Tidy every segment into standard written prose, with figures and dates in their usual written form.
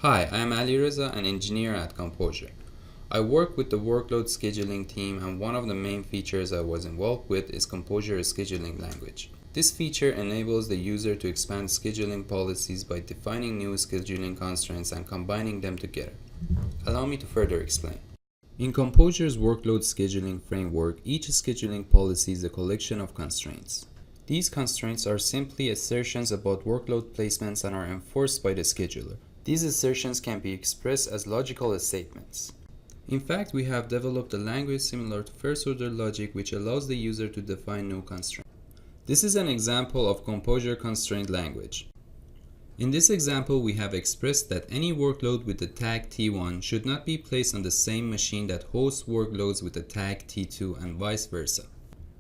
Hi, I am Ali Reza, an engineer at Composure. I work with the workload scheduling team, and one of the main features I was involved with is Composure scheduling language. This feature enables the user to expand scheduling policies by defining new scheduling constraints and combining them together. Allow me to further explain. In Composure's workload scheduling framework, each scheduling policy is a collection of constraints. These constraints are simply assertions about workload placements and are enforced by the scheduler. These assertions can be expressed as logical statements. In fact, we have developed a language similar to first-order logic which allows the user to define new constraints. This is an example of Composure constraint language. In this example, we have expressed that any workload with the tag T1 should not be placed on the same machine that hosts workloads with the tag T2 and vice versa.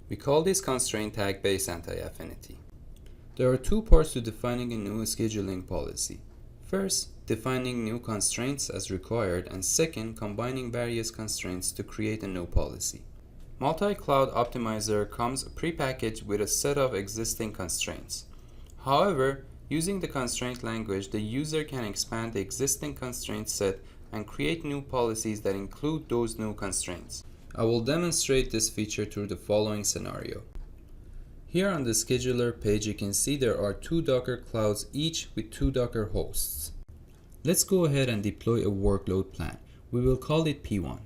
We call this constraint tag-based anti-affinity. There are two parts to defining a new scheduling policy. First, defining new constraints as required, and second, combining various constraints to create a new policy. Multi-Cloud Optimizer comes prepackaged with a set of existing constraints. However, using the constraint language, the user can expand the existing constraint set and create new policies that include those new constraints. I will demonstrate this feature through the following scenario. Here on the scheduler page, you can see there are two Docker clouds, each with two Docker hosts. Let's go ahead and deploy a workload plan. We will call it P1.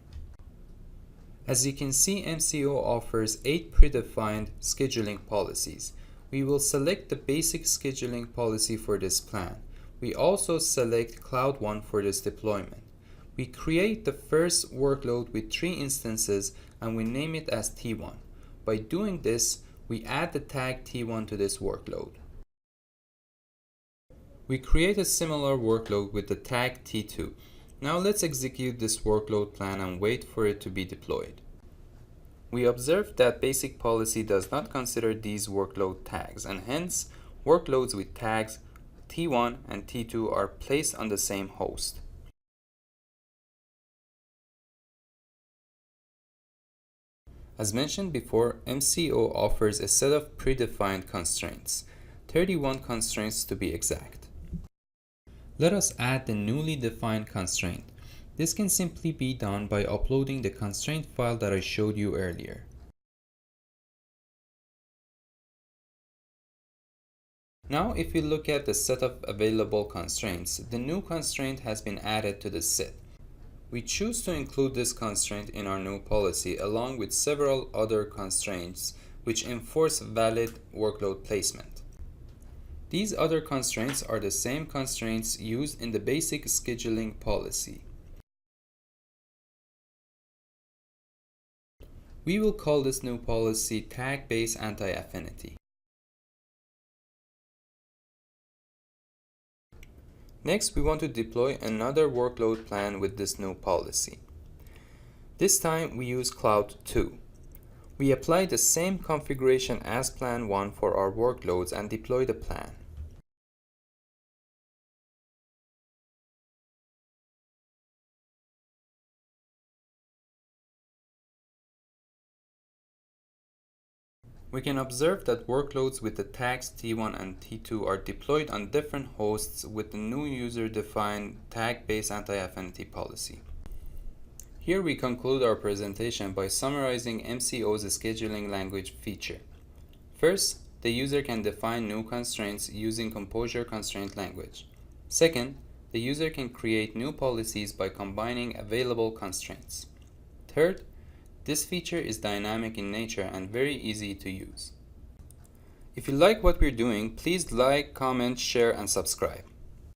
As you can see, MCO offers 8 predefined scheduling policies. We will select the basic scheduling policy for this plan. We also select Cloud 1 for this deployment. We create the first workload with 3 instances and we name it as T1. By doing this, we add the tag T1 to this workload. We create a similar workload with the tag T2. Now let's execute this workload plan and wait for it to be deployed. We observe that basic policy does not consider these workload tags, and hence workloads with tags T1 and T2 are placed on the same host. As mentioned before, MCO offers a set of predefined constraints, 31 constraints to be exact. Let us add the newly defined constraint. This can simply be done by uploading the constraint file that I showed you earlier. Now, if we look at the set of available constraints, the new constraint has been added to the set. We choose to include this constraint in our new policy along with several other constraints which enforce valid workload placement. These other constraints are the same constraints used in the basic scheduling policy. We will call this new policy tag-based anti-affinity. Next, we want to deploy another workload plan with this new policy. This time we use Cloud 2. We apply the same configuration as Plan 1 for our workloads and deploy the plan. We can observe that workloads with the tags T1 and T2 are deployed on different hosts with the new user-defined tag-based anti-affinity policy. Here we conclude our presentation by summarizing MCO's scheduling language feature. First, the user can define new constraints using Composure constraint language. Second, the user can create new policies by combining available constraints. Third, this feature is dynamic in nature and very easy to use. If you like what we're doing, please like, comment, share, and subscribe.